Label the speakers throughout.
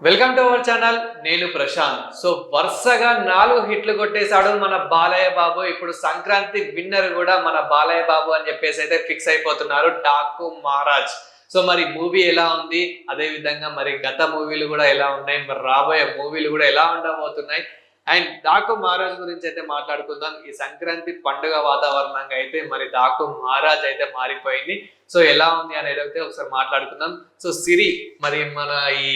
Speaker 1: Welcome to our channel. నేను Prashanth. So వరుసగా 4 హిట్లు కొట్టేశాడు మన బాలయ్య బాబు. ఇప్పుడు సంక్రాంతి విన్నర్ కూడా మన బాలయ్య బాబు అని చెప్పేసి అయితే ఫిక్స్ అయిపోతున్నారు, డాకు మహారాజ్. సో మరి మూవీ ఎలా ఉంది, అదే విధంగా మరి గత మూవీలు కూడా ఎలా ఉన్నాయి, మరి రాబోయే మూవీలు కూడా ఎలా ఉండబోతున్నాయి, అండ్ డాకు మహారాజ్ గురించి అయితే మాట్లాడుకుందాం. ఈ సంక్రాంతి పండుగ వాతావరణంగా అయితే మరి డాకు మహారాజ్ అయితే మారిపోయింది. సో ఎలా ఉంది అనేది అయితే ఒకసారి మాట్లాడుకుందాం. సో సిరి, మరి మన ఈ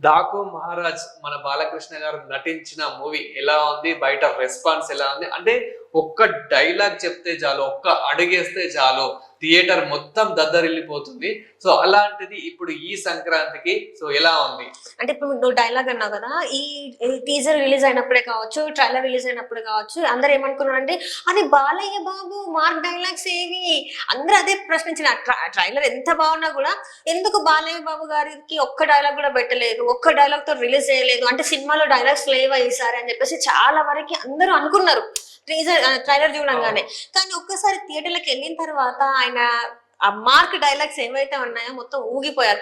Speaker 1: డాకు మహారాజ్ మన బాలకృష్ణ గారు నటించిన మూవీ ఎలా ఉంది, బయట రెస్పాన్స్ ఎలా ఉంది అంటే ఒక్క డైలాగ్ చెప్తే చాలు, ఒక్క అడుగేస్తే చాలు థియేటర్ మొత్తం దద్దరిల్లిపోతుంది. సో అలాంటిది ఇప్పుడు ఈ సంక్రాంతికి సో ఎలా ఉంది
Speaker 2: అంటే ఇప్పుడు నువ్వు డైలాగ్ అన్నావు కదా, ఈ టీజర్ రిలీజ్ అయినప్పుడే కావచ్చు, ట్రైలర్ రిలీజ్ అయినప్పుడే కావచ్చు, అందరు ఏమనుకున్నారు అంటే అది బాలయ్య బాబు మార్క్ డైలాగ్స్ ఏవి, అందరూ అదే ప్రశ్నించిన. ట్రైలర్ ఎంత బాగున్నా కూడా ఎందుకు బాలయ్య బాబు గారికి ఒక్క డైలాగ్ కూడా పెట్టలేదు, ఒక్క డైలాగ్ తో రిలీజ్ చేయలేదు, అంటే సినిమాలో డైలాగ్స్ లేవా ఈసారి అని చెప్పేసి చాలా వరకు అందరూ అనుకున్నారు ట్రైలర్ చూడంగానే. కానీ ఒక్కసారి థియేటర్లకు వెళ్ళిన తర్వాత ఆయన ఆ మార్క్ డైలాగ్స్ ఏవైతే ఉన్నాయో మొత్తం ఊగిపోయారు.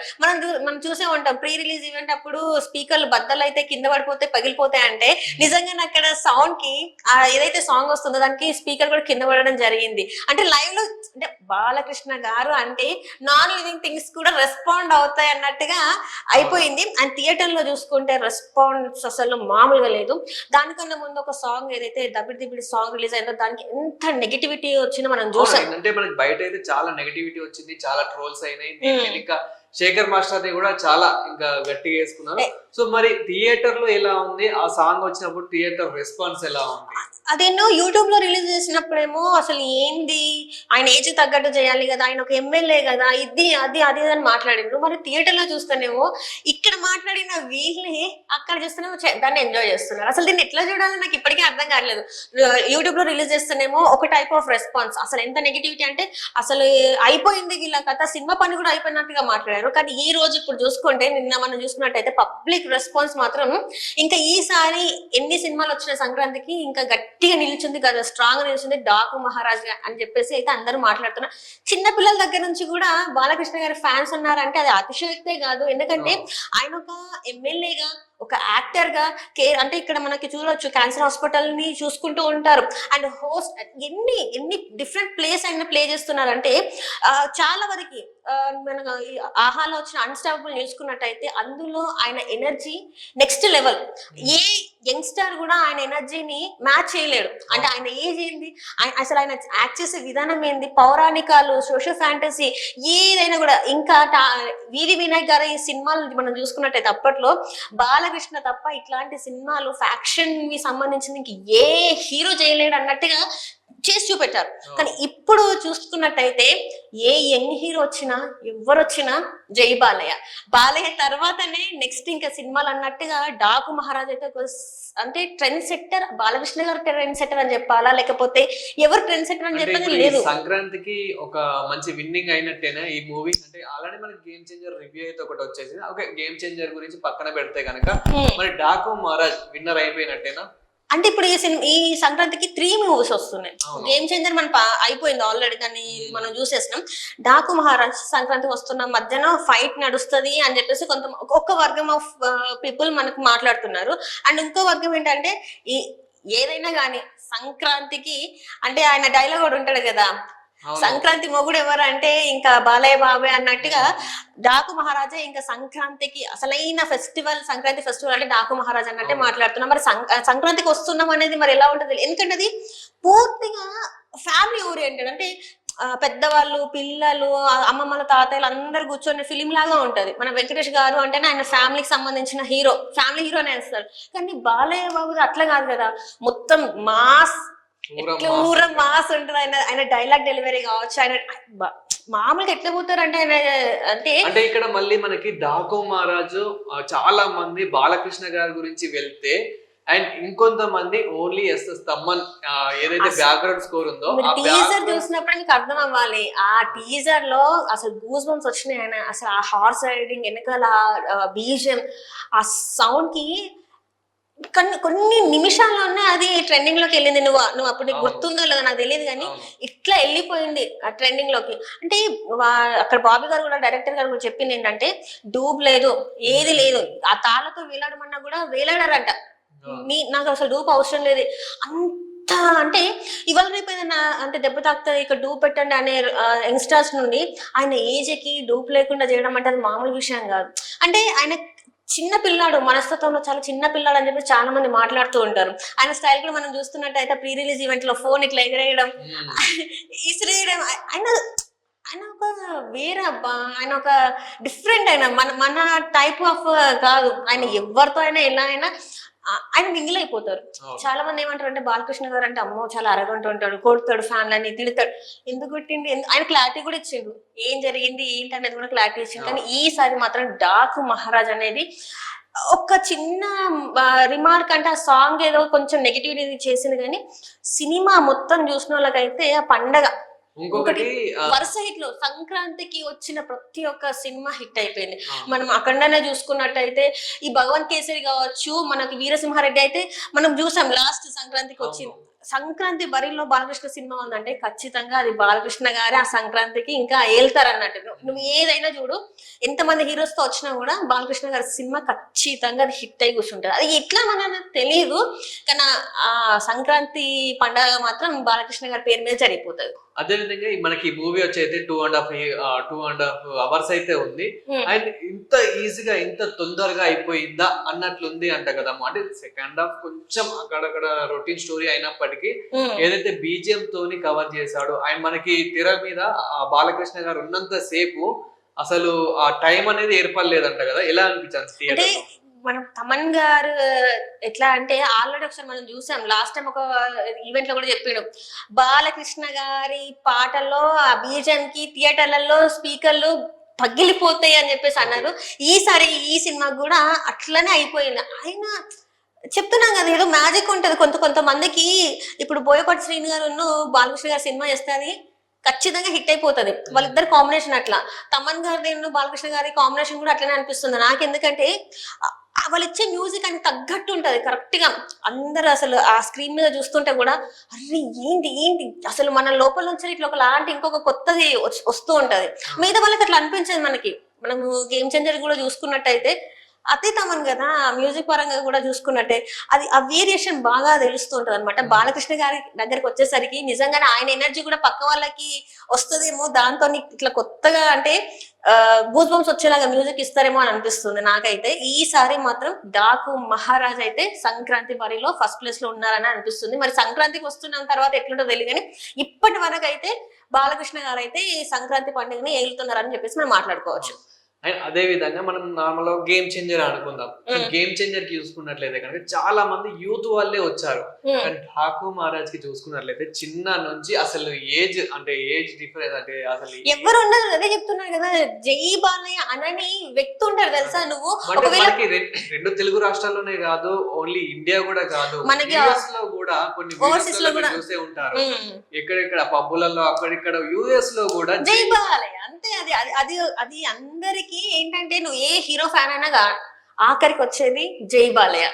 Speaker 2: మనం చూసే ఉంటాం ప్రీ రిలీజ్ ఈవెంట్ అప్పుడు స్పీకర్లు బద్దలు అయితే కింద పడిపోతే పగిలిపోతాయి అంటే నిజంగానే అక్కడ సౌండ్ కి ఏదైతే సాంగ్ వస్తుందో దానికి స్పీకర్ కూడా కింద పడడం జరిగింది. అంటే లైవ్ లో అంటే బాలకృష్ణ గారు అంటే నాన్ లివింగ్ థింగ్స్ కూడా రెస్పాండ్ అవుతాయి అన్నట్టుగా అయిపోయింది. అండ్ థియేటర్ లో చూసుకుంటే రెస్పాన్స్ అసలు మామూలుగా లేదు. దానికన్నా ముందు ఒక సాంగ్ ఏదైతే దబిడి దిబిడి సాంగ్ రిలీజ్ అయిందో దానికి ఎంత నెగిటివిటీ వచ్చిందో మనం చూసాం.
Speaker 1: అంటే మనకి బయట అయితే చాలా నెగిటివిటీ వచ్చింది, చాలా ట్రోల్స్ అయినాయి. ఇంకా శేఖర్ మాస్టర్ ని కూడా చాలా ఇంకా గట్టిగా వేసుకున్నారు. సో మరి థియేటర్ లో ఎలా ఉంది, ఆ సాంగ్ వచ్చినప్పుడు థియేటర్ రెస్పాన్స్ ఎలా ఉంది?
Speaker 2: అదేనో యూట్యూబ్ లో రిలీజ్ చేసినప్పుడేమో అసలు ఏంది, ఆయన ఏజ్ తగ్గట్టు చేయాలి కదా, ఆయన ఒక ఎమ్మెల్యే కదా, ఇది అది అది అని మాట్లాడిండ్రు. మరి థియేటర్ లో చూస్తేనేమో ఇక్కడ మాట్లాడిన వీళ్ళే అక్కడ చూస్తేనేమో దాన్ని ఎంజాయ్ చేస్తున్నారు. అసలు దీన్ని ఎట్లా చూడాలో నాకు ఇప్పటికీ అర్థం కావట్లేదు. యూట్యూబ్ లో రిలీజ్ చేస్తేనేమో ఒక టైప్ ఆఫ్ రెస్పాన్స్, అసలు ఎంత నెగిటివిటీ అంటే అసలు అయిపోయింది వీళ్ళ కథ, సినిమా పని కూడా అయిపోయినట్టుగా మాట్లాడారు. కానీ ఈ రోజు ఇప్పుడు చూసుకుంటే, నిన్న మనం చూసుకున్నట్టయితే పబ్లిక్ రెస్పాన్స్ మాత్రం ఇంకా ఈసారి ఎన్ని సినిమాలు వచ్చిన సంక్రాంతికి ఇంకా గట్టిగా నిలిచింది కదా, స్ట్రాంగ్ నిలిచింది డాకు మహారాజ్ అని చెప్పేసి అయితే అందరూ మాట్లాడుతున్నారు. చిన్న పిల్లల దగ్గర నుంచి కూడా బాలకృష్ణ గారి ఫ్యాన్స్ ఉన్నారంటే అది అతిశయోక్తే కాదు. ఎందుకంటే ఆయన ఒక ఎమ్మెల్యేగా, ఒక యాక్టర్ గా అంటే ఇక్కడ మనకి చూడవచ్చు క్యాన్సర్ హాస్పిటల్ ని చూసుకుంటూ ఉంటారు. అండ్ హోస్ట్ ఎన్ని డిఫరెంట్ ప్లేస్ ఆయన ప్లే చేస్తున్నారంటే చాలా వరకు మన ఆహాలో వచ్చిన అన్స్టాపబుల్ చూసుకున్నట్టయితే అందులో ఆయన ఎనర్జీ నెక్స్ట్ లెవెల్. ఏ యంగ్స్టర్ కూడా ఆయన ఎనర్జీని మ్యాచ్ చేయలేడు. అంటే ఆయన ఏజ్ ఏంది, అసలు ఆయన యాక్ట్ చేసే విధానం ఏంది, పౌరాణికాలు, సోషల్ ఫ్యాంటసీ ఏదైనా కూడా. ఇంకా వివి వినాయక్ గారు ఈ సినిమాలు మనం చూసుకున్నట్టయితే అప్పట్లో బాలకృష్ణ తప్ప ఇట్లాంటి సినిమాలు ఫ్యాక్షన్ కి సంబంధించింది ఇంక ఏ హీరో చేయలేడు అన్నట్టుగా చేసి చూపెట్టారు. కానీ ఇప్పుడు చూసుకున్నట్టయితే ఏ యంగ్ హీరో వచ్చినా, ఎవరు వచ్చినా జై బాలయ్య. బాలయ్య తర్వాతనే నెక్స్ట్ ఇంకా సినిమాలు అన్నట్టుగా డాకు మహారాజ్ అయితే అంటే ట్రెండ్ సెట్టర్. బాలకృష్ణ గారు ట్రెండ్ సెట్టర్ అని చెప్పాలా, లేకపోతే ఎవరు ట్రెండ్ సెట్టర్ అని చెప్పేది లేదు.
Speaker 1: సంక్రాంతికి ఒక మంచి విన్నింగ్ అయినట్టేనా ఈ మూవీ? అంటే ఆల్రెడీ మనకి గేమ్ చేంజర్ రివ్యూ అయితే ఒకటి వచ్చేసి, ఓకే గేమ్ చేంజర్ గురించి పక్కన పెడితే కనుక మరి డాకు మహారాజ్ విన్నర్ అయిపోయినట్టేనా?
Speaker 2: అంటే ఇప్పుడు ఈ సంక్రాంతికి 3 మూవీస్ వస్తున్నాయి. గేమ్ చేంజర్ మన అయిపోయింది ఆల్రెడీ, కానీ మనం చూసేసినాం. డాకు మహారాజ్ సంక్రాంతికి వస్తున్న మధ్యన ఫైట్ నడుస్తుంది అని చెప్పేసి ఒక్క వర్గం ఆఫ్ పీపుల్ మనకు మాట్లాడుతున్నారు. అండ్ ఇంకో వర్గం ఏంటంటే ఏదైనా కానీ సంక్రాంతికి అంటే ఆయన డైలాగ్ కూడా ఉంటాడు కదా, సంక్రాంతి మొగుడు ఎవరు అంటే ఇంకా బాలయ్య బాబే అన్నట్టుగా డాకు మహారాజే ఇంకా సంక్రాంతికి అసలైన ఫెస్టివల్. సంక్రాంతి ఫెస్టివల్ అంటే డాకు మహారాజ్ అన్నట్టే మాట్లాడుతున్నాం. మరి సంక్రాంతికి వస్తున్నాం అనేది మరి ఎలా ఉంటుంది, ఎందుకంటే అది పూర్తిగా ఫ్యామిలీ ఓరియంటెడ్. అంటే పెద్దవాళ్ళు, పిల్లలు, అమ్మమ్మల, తాతయ్యలు అందరు కూర్చొని ఫిలిం లాగా ఉంటది. మన వెంకటేష్ గారు అంటేనే ఆయన ఫ్యామిలీకి సంబంధించిన హీరో, ఫ్యామిలీ హీరో అని వేస్తారు. కానీ బాలయ్య బాబు అట్లా కాదు కదా, మొత్తం మాస్, ఎట్లా మాస్ ఉంటుంది. ఆయన డైలాగ్ డెలివరీ కావచ్చు, ఆయన మామూలుగా ఎట్లా పోతారు అంటే ఆయన అంటే
Speaker 1: ఇక్కడ మళ్ళీ మనకి డాకు మహారాజు చాలా మంది బాలకృష్ణ గారి గురించి వెళ్తే, అండ్ ఇంకొంతమంది ఓన్లీ తమ్మన్ ఏదైతే బ్యాక్గ్రౌండ్ స్కోర్ ఉందో
Speaker 2: టీజర్ చూసినప్పుడు మీకు అర్థం అవ్వాలి. ఆ టీజర్ లో అసలు గూస్ బంప్స్ వచ్చినాయి. ఆయన అసలు ఆ హార్స్ రైడింగ్ వెనకాల బీజియం, ఆ సౌండ్ కి కొన్ని నిమిషాల్లోనే అది ట్రెండింగ్ లోకి వెళ్ళింది. నువ్వు అప్పుడు నీకు
Speaker 1: అవును.
Speaker 2: గుర్తుందో లేదో నాకు తెలియదు కానీ
Speaker 1: అవును.
Speaker 2: ఇట్లా వెళ్ళిపోయింది ఆ ట్రెండింగ్ లోకి. అంటే అక్కడ బాబీ గారు కూడా, డైరెక్టర్ గారు కూడా చెప్పింది ఏంటంటే డూబ్ లేదు, ఏది లేదు, ఆ తాళ్ళతో వేలాడమన్నా కూడా వేలాడారంట. నాకు అసలు డూప్ అవసరం లేదు అంత. అంటే ఇవాళ రేపు ఏదైనా అంటే దెబ్బ తాకుతుంది ఇక్కడ డూప్ పెట్టండి అనే యంగ్స్టర్స్ నుండి ఆయన ఏజ్ కి డూప్ లేకుండా చేయడం అంటే అది మామూలు విషయం కాదు. అంటే ఆయన చిన్న పిల్లాడు, మనస్తత్వంలో చాలా చిన్న పిల్లాడు అని చెప్పి చాలా మంది మాట్లాడుతూ ఉంటారు. ఆయన స్టైల్ కూడా మనం చూస్తున్నట్టయితే ప్రీ రిలీజ్ ఈవెంట్ లో ఫోన్ ఇట్లా ఎగరేయడం, ఇసిరేయడం, ఆయన ఆయన ఒక వేరే అబ్బా, ఆయన ఒక డిఫరెంట్. ఆయన మన టైప్ ఆఫ్ కాదు. ఆయన ఎవరితో అయినా ఎలా అయినా ఆయన మింగిల్ అయిపోతారు. చాలా మంది ఏమంటారు అంటే బాలకృష్ణ గారు అంటే అమ్మో చాలా అరగంట ఉంటాడు, కొడతాడు, ఫ్యాన్లని తిడతాడు. ఎందుకు కొట్టింది, ఆయన క్లారిటీ కూడా ఇచ్చిండు, ఏం జరిగింది ఏంటి అనేది కూడా క్లారిటీ ఇచ్చిండు. కానీ ఈసారి మాత్రం డాకు మహారాజ్ అనేది ఒక చిన్న రిమార్క్ అంటే ఆ సాంగ్ ఏదో కొంచెం నెగిటివిటీ చేసింది, కానీ సినిమా మొత్తం చూసిన వాళ్ళకైతే ఆ పండగ.
Speaker 1: ఇంకొకటి
Speaker 2: వరుస హిట్లు, సంక్రాంతికి వచ్చిన ప్రతి ఒక్క సినిమా హిట్ అయిపోయింది. మనం అఖండనే చూసుకున్నట్టయితే ఈ భగవంత్ కేసరి కావచ్చు, మనకి వీరసింహారెడ్డి అయితే మనం చూసాం లాస్ట్ సంక్రాంతికి వచ్చింది. సంక్రాంతి బరిలో బాలకృష్ణ సినిమా ఉందంటే ఖచ్చితంగా అది బాలకృష్ణ గారే ఆ సంక్రాంతికి ఇంకా ఏళ్తారు అన్నట్టు. నువ్వు ఏదైనా చూడు, ఎంతమంది హీరోస్ తో వచ్చినా కూడా బాలకృష్ణ గారి సినిమా ఖచ్చితంగా అది హిట్ అయి కూర్చుంటుంది. అది ఎట్లా మనకు తెలియదు, కానీ ఆ సంక్రాంతి పండగ మాత్రం బాలకృష్ణ గారి పేరు మీద జరిగిపోతుంది.
Speaker 1: అదే విధంగా మనకి మూవీ వచ్చి అయితే 2.5 అవర్స్ అయితే ఉంది. అండ్ ఇంత ఈజీగా ఇంత తొందరగా అయిపోయిందా అన్నట్లుంది అంట కదమ్మా. అంటే సెకండ్ హాఫ్ కొంచెం అక్కడక్కడ రొటీన్ స్టోరీ అయినప్పటికీ ఏదైతే బీజిఎం తోని కవర్ చేశాడో, అండ్ మనకి తెర మీద బాలకృష్ణ గారు ఉన్నంత సేపు అసలు ఆ టైం అనేది ఏర్పడలేదంట కదా. ఎలా అనిపించింది థియేటర్?
Speaker 2: మనం తమన్ గారు ఎట్లా అంటే ఆల్రెడీ ఒకసారి మనం చూసాం, లాస్ట్ టైం ఒక ఈవెంట్ లో కూడా చెప్పాడు, బాలకృష్ణ గారి పాటల్లో ఆ బీజం కి థియేటర్లలో స్పీకర్లు పగిలిపోతాయి అని చెప్పేసి అన్నారు. ఈసారి ఈ సినిమా కూడా అట్లనే అయిపోయింది. ఆయన చెప్తున్నాం కదా, ఏదో మ్యాజిక్ ఉంటది కొంతమందికి. ఇప్పుడు బోయపాటి శ్రీను గారు బాలకృష్ణ గారి సినిమా చేస్తుంది, ఖచ్చితంగా హిట్ అయిపోతుంది. వాళ్ళిద్దరు కాంబినేషన్ అట్లా. తమన్ గారి బాలకృష్ణ గారి కాంబినేషన్ కూడా అట్లనే అనిపిస్తుంది నాకు. ఎందుకంటే వాళ్ళు ఇచ్చే మ్యూజిక్ అని తగ్గట్టు ఉంటది కరెక్ట్ గా. అందరు అసలు ఆ స్క్రీన్ మీద చూస్తుంటే కూడా అరే ఏంటి ఏంటి అసలు మన లోపల నుంచి ఇట్లా ఒకలాంటి ఇంకొక కొత్తది వస్తూ ఉంటది. మిగతా వాళ్ళకి అట్లా అనిపించదు. మనము గేమ్ చేంజర్ కూడా చూసుకున్నట్టయితే అతి తమన్ కదా, మ్యూజిక్ పరంగా కూడా చూసుకున్నట్టే అది ఆ వేరియేషన్ బాగా తెలుస్తూ ఉంటది అనమాట. బాలకృష్ణ గారి దగ్గరికి వచ్చేసరికి నిజంగానే ఆయన ఎనర్జీ కూడా పక్క వాళ్ళకి వస్తుందేమో, దాంతో ఇట్లా కొత్తగా అంటే గూస్ బంప్స్ వచ్చేలాగా మ్యూజిక్ ఇస్తారేమో అని అనిపిస్తుంది నాకైతే. ఈసారి మాత్రం డాకు మహారాజ్ అయితే సంక్రాంతి బరిలో ఫస్ట్ ప్లేస్ లో ఉన్నారని అనిపిస్తుంది. మరి సంక్రాంతికి వస్తున్న తర్వాత ఎట్లుంటో తెలియదు, కానీ ఇప్పటి వరకు అయితే బాలకృష్ణ గారు అయితే ఈ సంక్రాంతి పండుగని ఏలుతున్నారని చెప్పేసి మనం మాట్లాడుకోవచ్చు.
Speaker 1: అండ్ అదే విధంగా మనం నార్మల్ గేమ్ చేంజర్ అనుకుందాం. గేమ్ చేంజర్ కి చూసుకున్నట్లయితే కనుక చాలా మంది యూత్ వాళ్ళే వచ్చారు. కానీ డాకు మహారాజ్ కి చూసుకున్నట్లయితే చిన్న నుంచి అసలు ఏజ్ డిఫరెన్స్ అంటే అసలు
Speaker 2: ఎవరు ఉండరు. అదే చెప్తున్నారు కదా, జై బాలయ్య అనని వ్యక్తి ఉంటారు తెలుసా. నువ్వు
Speaker 1: మనకి రెండు తెలుగు రాష్ట్రాల్లోనే కాదు, ఓన్లీ ఇండియా కూడా కాదు, మనకి యుఎస్ లో కూడా కొన్ని ఓవర్సీస్ లో కూడా చూసే ఉంటారు. ఎక్కడెక్కడ పబ్బులలో అక్కడిక్కడ యుఎస్ లో కూడా
Speaker 2: జై బాలయ్య అంతే. అది అందరికి ఏంటంటే నువ్వు ఏ హీరో ఫ్యాన్ అయినా ఆఖరికి వచ్చేది జై బాలయ్య.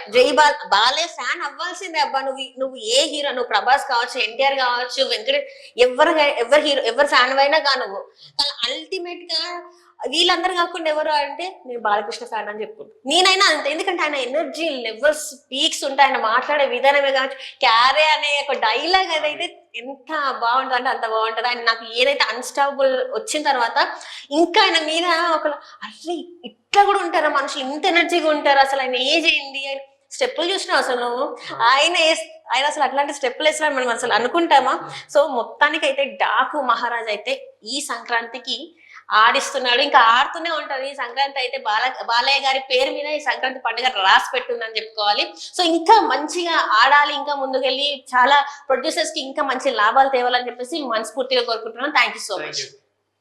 Speaker 2: బాలయ్య ఫ్యాన్ అవ్వాల్సిందే అబ్బా. నువ్వు ఏ హీరో, నువ్వు ప్రభాస్ కావచ్చు, ఎన్టీఆర్ కావచ్చు, ఎవరు ఫ్యాన్ అయినా కా నువ్వు. కానీ అల్టిమేట్ గా వీళ్ళందరూ కాకుండా ఎవరు అంటే నేను బాలకృష్ణ ఫ్యాన్ అని చెప్పుకుంటా. నేనైనా అంతే, ఎందుకంటే ఆయన ఎనర్జీ లెవెల్ స్పీక్స్ ఉంటాయి, ఆయన మాట్లాడే విధానమే కావచ్చు, క్యారే అనే ఒక డైలాగ్ అదైతే ఎంత బాగుంటుంది అంటే అంత బాగుంటది. ఆయన నాకు ఏదైతే అన్స్టాపబుల్ వచ్చిన తర్వాత ఇంకా ఆయన మీద ఒక అరే ఇట్లా కూడా ఉంటారా మనుషులు, ఇంత ఎనర్జీగా ఉంటారు, అసలు ఆయన ఏజ్ ఏంది, ఆయన స్టెప్పులు చూసినావు అసలు నువ్వు, ఆయన అసలు అట్లాంటి స్టెప్పులు వేసిన మనం అసలు అనుకుంటామా. సో మొత్తానికి అయితే డాకు మహారాజ్ అయితే ఈ సంక్రాంతికి ఆడిస్తున్నాడు, ఇంకా ఆడుతూనే ఉంటది. ఈ సంక్రాంతి అయితే బాలయ్య గారి పేరు మీద ఈ సంక్రాంతి పండుగ రాసి పెట్టుందని చెప్పుకోవాలి. సో ఇంకా మంచిగా ఆడాలి, ఇంకా ముందుకెళ్ళి చాలా ప్రొడ్యూసర్స్ కి ఇంకా మంచి లాభాలు తేవాలని చెప్పేసి మనస్ఫూర్తిగా కోరుకుంటున్నాను. Thank you so much.